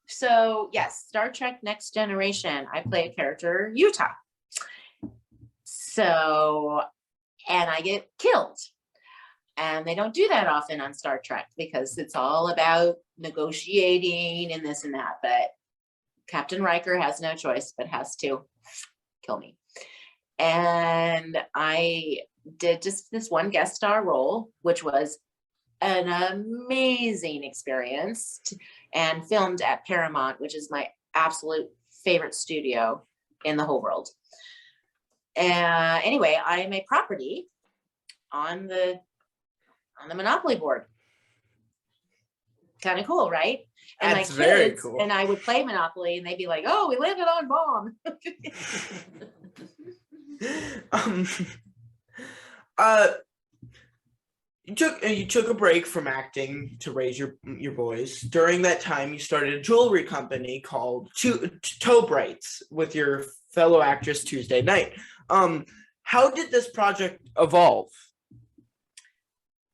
So yes, Star Trek Next Generation, I play a character, Utah. So, and I get killed. And they don't do that often on Star Trek because it's all about negotiating and this and that. But Captain Riker has no choice but has to kill me. And I did just this one guest star role, which was an amazing experience, and filmed at Paramount, which is my absolute favorite studio in the whole world. Anyway, I am a property on the Monopoly board. Kind of cool, right? And That's my very kids cool. and I would play Monopoly, and they'd be like, "Oh, we landed on bomb." You took a break from acting to raise your boys. During that time, you started a jewelry company called Toe Brights with your fellow actress Tuesday Night. How did this project evolve?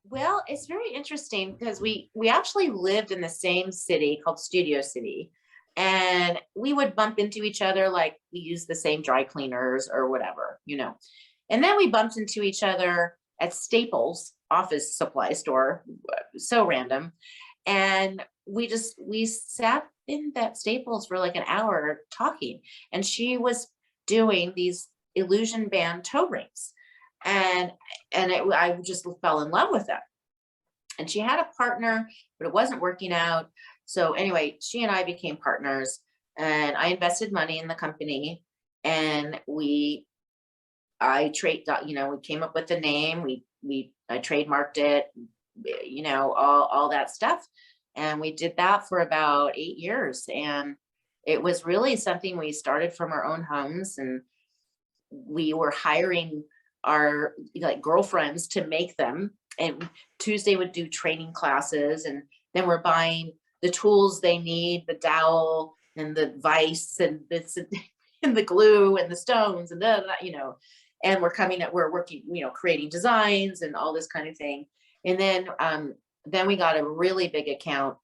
Well, it's very interesting because we actually lived in the same city called Studio City, and we would bump into each other, like we used the same dry cleaners or whatever, you know. And then we bumped into each other at Staples office supply store, so random. And we sat in that Staples for like an hour talking, and she was doing these illusion band toe rings. And I just fell in love with them. And she had a partner, but it wasn't working out. So anyway, she and I became partners, and I invested money in the company, and I we came up with the name. I trademarked it, you know, all that stuff. And we did that for about 8 years. And it was really something we started from our own homes, and we were hiring our like girlfriends to make them. And Tuesday would do training classes, and then we're buying the tools they need, the dowel and the vise and this and the glue and the stones and you know, and we're working, you know, creating designs and all this kind of thing. And then we got a really big account,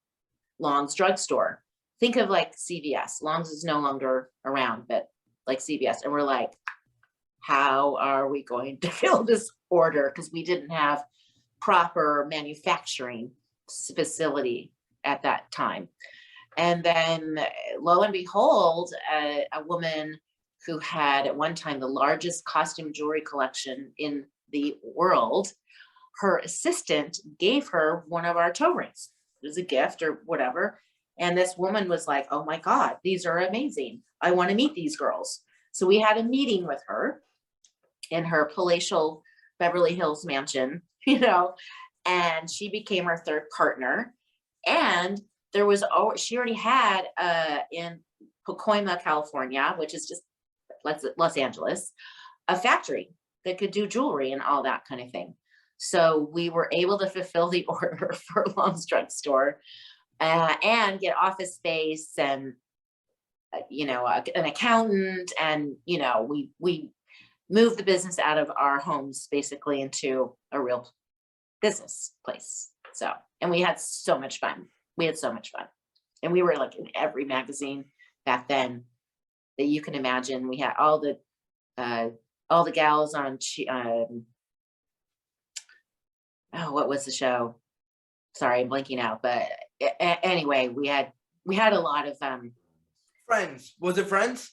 Long's Drugstore. Think of like CVS. Long's is no longer around, but like CVS. And we're like, how are we going to fill this order? Because we didn't have proper manufacturing facility at that time. And then lo and behold, a woman who had at one time the largest costume jewelry collection in the world, her assistant gave her one of our toe rings. It was a gift or whatever. And this woman was like, "Oh my God, these are amazing. I want to meet these girls." So we had a meeting with her in her palatial Beverly Hills mansion, you know, and she became our third partner. And she already had in Pacoima, California, which is just Los Angeles, a factory that could do jewelry and all that kind of thing. So we were able to fulfill the order for Long's Drugstore and get office space and, you know, an accountant. And, you know, we moved the business out of our homes basically into a real business place. So, and we had so much fun. And we were like in every magazine back then that you can imagine. We had all the gals on, what was the show? Sorry, I'm blanking out. But anyway, we had a lot of Friends. Was it Friends?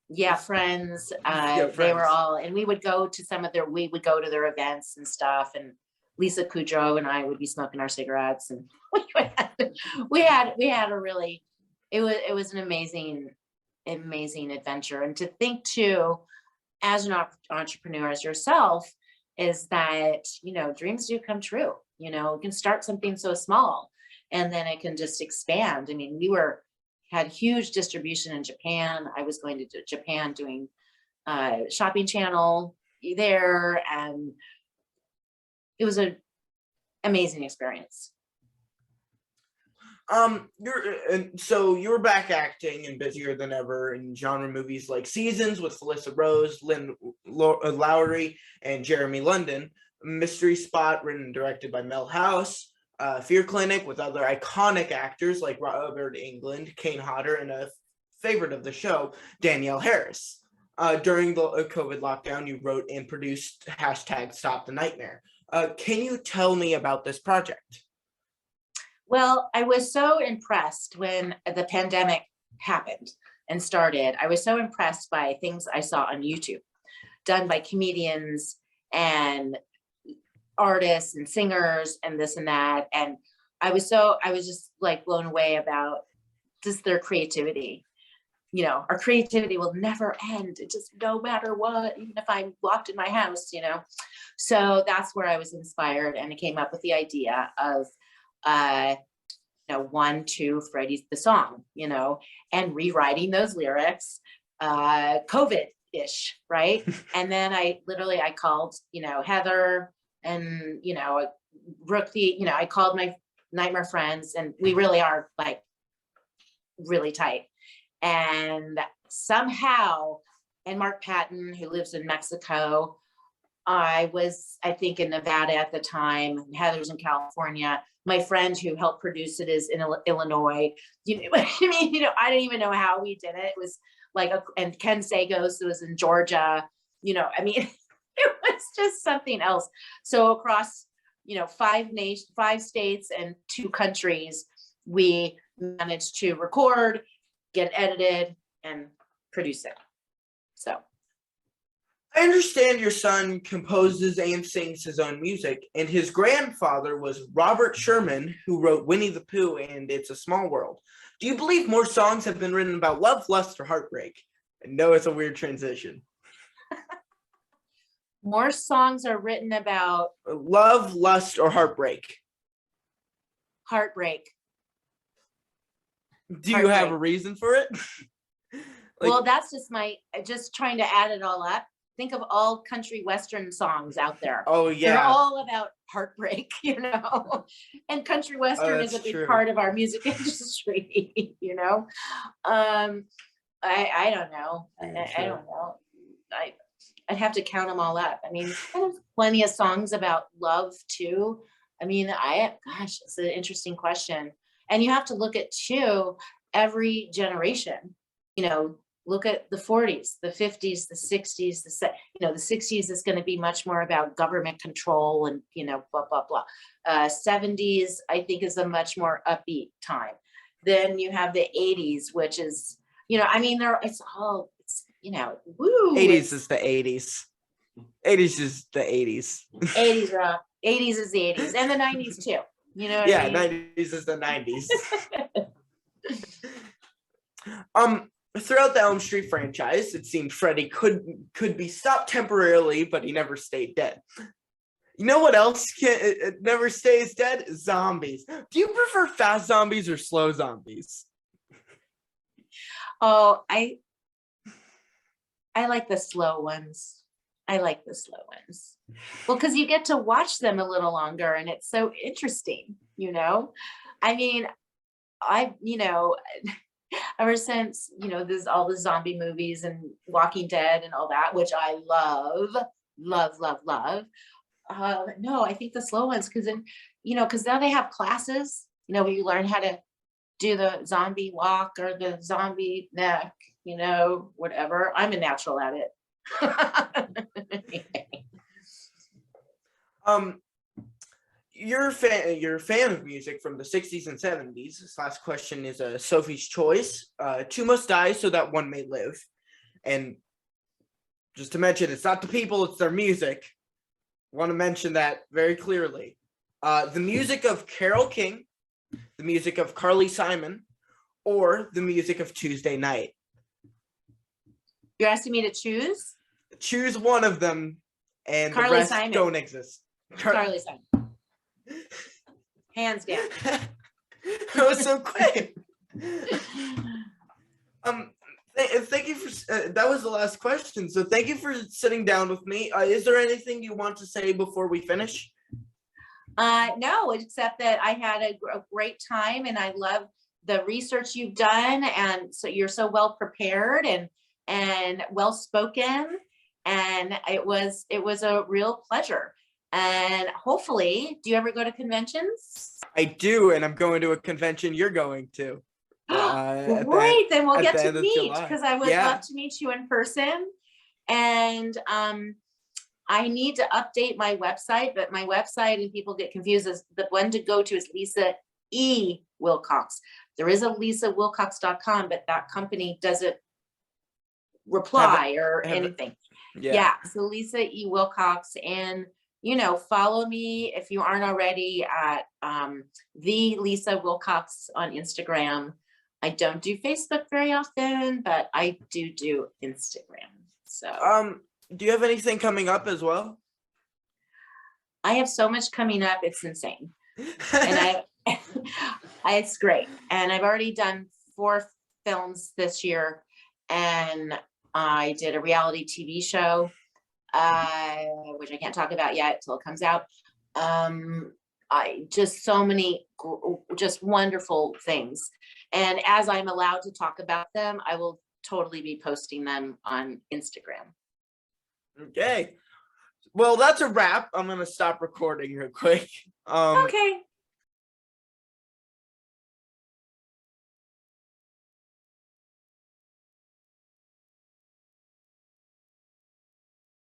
Yeah, Friends. Yeah, They were Friends. all, and we would go to we would go to their events and stuff. And Lisa Kudrow and I would be smoking our cigarettes, and we had a really, it was an amazing adventure. And to think too, as an entrepreneur as yourself, is that, dreams do come true. You can start something so small and then it can just expand. I mean, had huge distribution in Japan. I was going to Japan doing shopping channel there, and it was an amazing experience. So you're back acting and busier than ever in genre movies like Seasons with Felissa Rose, Lynn Lowry, and Jeremy London, Mystery Spot, written and directed by Mel House, Fear Clinic with other iconic actors like Robert Englund, Kane Hodder, and a favorite of the show, Danielle Harris. During the COVID lockdown, you wrote and produced #StopTheNightmare. Can you tell me about this project? Well, I was so impressed when the pandemic happened and started. I was so impressed by things I saw on YouTube done by comedians and artists and singers and this and that. And I was just like blown away about just their creativity. Our creativity will never end. It just, no matter what, even if I'm locked in my house, So that's where I was inspired, and I came up with the idea of, 1, 2, Freddy's the song, and rewriting those lyrics, COVID-ish, right? And then I called, Heather and, Brooke, I called my Nightmare friends, and we really are like really tight. And somehow, and Mark Patton, who lives in Mexico, I think in Nevada at the time, and Heather's in California. My friend who helped produce it is in Illinois. I don't even know how we did it. It was like, and Ken Sagos was in Georgia. It was just something else. So across, 5 states and 2 countries, we managed to record, get edited, and produce it. So. I understand your son composes and sings his own music, and his grandfather was Robert Sherman, who wrote Winnie the Pooh and It's a Small World. Do you believe more songs have been written about love, lust, or heartbreak? I know it's a weird transition. More songs are written about love, lust, or heartbreak? Heartbreak. Do you have a reason for it? Well, that's just trying to add it all up. Think of all country western songs out there. Oh yeah, they're all about heartbreak, and country western is a big part of our music industry. I don't know. I don't know. I'd have to count them all up. I mean, plenty of songs about love too. I mean, gosh, it's an interesting question, and you have to look at too every generation. Look at the 40s, the 50s, the 60s, the 60s is going to be much more about government control and, blah, blah, blah. 70s, I think, is a much more upbeat time. Then you have the 80s, which is, woo. 80s is the 80s. 80s is the 80s. 80s rock. 80s is the 80s. And the 90s too. Yeah, I mean? 90s is the 90s. Throughout the Elm Street franchise, it seemed Freddy could be stopped temporarily, but he never stayed dead. You know what else never stays dead? Zombies. Do you prefer fast zombies or slow zombies? Oh, I like the slow ones. Well, because you get to watch them a little longer, and it's so interesting, I mean, ever since, there's all the zombie movies and Walking Dead and all that, which I love. No, I think the slow ones, because now they have classes, where you learn how to do the zombie walk or the zombie neck, whatever. I'm a natural at it. You're a fan of music from the 60s and 70s. This last question is a Sophie's Choice. 2 must die so that 1 may live. And just to mention, it's not the people, it's their music. Want to mention that very clearly. The music of Carole King, the music of Carly Simon, or the music of Tuesday Night. You're asking me to choose? Choose one of them, and Carly the rest Simon. don't exist. Carly Simon. Hands down. That was so quick. Thank you for that was the last question. So thank you for sitting down with me. Is there anything you want to say before we finish? No, except that I had a great time, and I love the research you've done, and so you're so well prepared and well spoken, and it was a real pleasure. And hopefully, do you ever go to conventions? I do, and I'm going to a convention you're going to. Great, then we'll get to meet, because I would Yeah. love to meet you in person. And I need to update my website, but my website, and people get confused, is the one to go to is Lisa E. Wilcox. There is a lisawilcox.com, but that company doesn't reply or anything. Yeah. So Lisa E. Wilcox, and follow me if you aren't already at the Lisa Wilcox on Instagram. I don't do Facebook very often, but I do Instagram. So do you have anything coming up as well? I have so much coming up, it's insane. And it's great. And I've already done 4 films this year, and I did a reality TV show, which I can't talk about yet till it comes out. I just so many just wonderful things. And as I'm allowed to talk about them, I will totally be posting them on Instagram. Okay. Well, that's a wrap. I'm going to stop recording real quick. Okay.